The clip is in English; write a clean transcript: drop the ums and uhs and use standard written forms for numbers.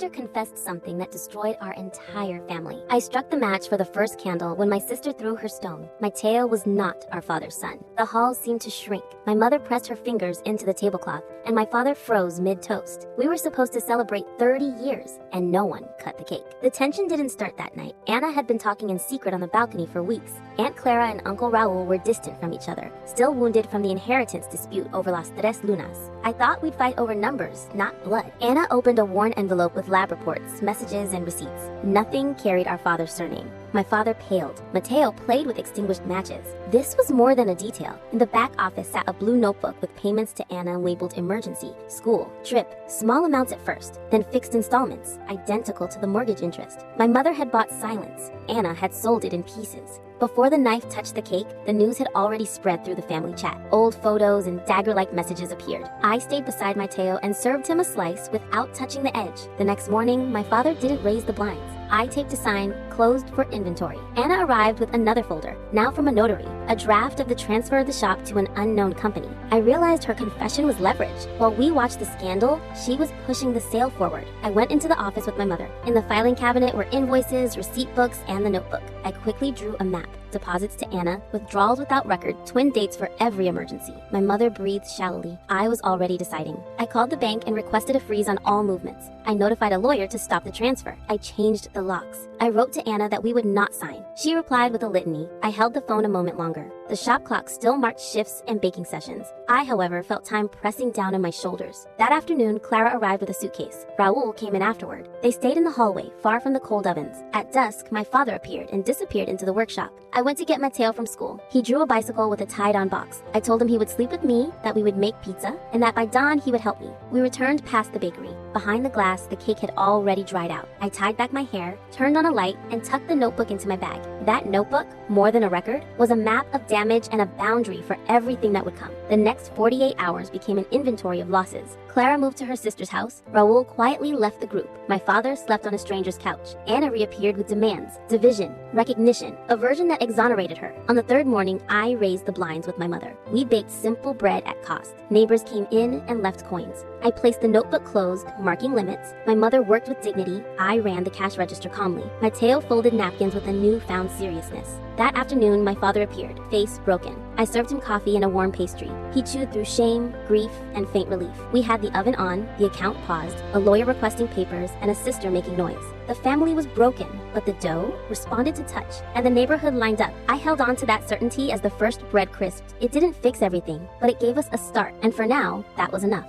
sister confessed something that destroyed our entire family. I struck the match for the first candle when my sister threw her stone. Mateo was not our father's son. The hall seemed to shrink. My mother pressed her fingers into the tablecloth, and my father froze mid-toast. We were supposed to celebrate 30 years, and no one cut the cake. The tension didn't start that night. Anna had been talking in secret on the balcony for weeks. Aunt Clara and Uncle Raul were distant from each other, still wounded from the inheritance dispute over Las Tres Lunas. I thought we'd fight over numbers, not blood. Anna opened a worn envelope with lab reports, messages, and receipts. Nothing carried our father's surname. My father paled. Mateo played with extinguished matches. This was more than a detail. In the back office sat a blue notebook with payments to Anna labeled emergency, school, trip, small amounts at first, then fixed installments, identical to the mortgage interest. My mother had bought silence. Anna had sold it in pieces. Before the knife touched the cake, the news had already spread through the family chat. Old photos and dagger-like messages appeared. I stayed beside Mateo and served him a slice without touching the edge. The next morning, my father didn't raise the blinds. I taped a sign, closed for inventory. Anna arrived with another folder, now from a notary, a draft of the transfer of the shop to an unknown company. I realized her confession was leverage. While we watched the scandal, she was pushing the sale forward. I went into the office with my mother. In the filing cabinet were invoices, receipt books, and the notebook. I quickly drew a map. Deposits to Anna, withdrawals without record, twin dates for every emergency. My mother breathed shallowly. I was already deciding. I called the bank and requested a freeze on all movements. I notified a lawyer to stop the transfer. I changed the locks. I wrote to Anna that we would not sign. She replied with a litany. I held the phone a moment longer. The shop clock still marked shifts and baking sessions. I, however, felt time pressing down on my shoulders. That afternoon, Clara arrived with a suitcase. Raul came in afterward. They stayed in the hallway, far from the cold ovens. At dusk, my father appeared and disappeared into the workshop. I went to get Mateo from school. He drew a bicycle with a tied-on box. I told him he would sleep with me, that we would make pizza, and that by dawn he would help me. We returned past the bakery. Behind the glass, the cake had already dried out. I tied back my hair, turned on a light, and tucked the notebook into my bag. That notebook, more than a record, was a map of damage and a boundary for everything that would come. The next 48 hours became an inventory of losses. Clara moved to her sister's house. Raul quietly left the group. My father slept on a stranger's couch. Anna reappeared with demands, division, recognition, a version that exonerated her. On the third morning, I raised the blinds with my mother. We baked simple bread at cost. Neighbors came in and left coins. I placed the notebook closed, marking limits. My mother worked with dignity. I ran the cash register calmly. Mateo folded napkins with a newfound seriousness. That afternoon, my father appeared, face broken. I served him coffee and a warm pastry. He chewed through shame, grief, and faint relief. We had the oven on, the account paused, a lawyer requesting papers, and a sister making noise. The family was broken, but the dough responded to touch, and the neighborhood lined up. I held on to that certainty as the first bread crisped. It didn't fix everything, but it gave us a start, and for now, that was enough.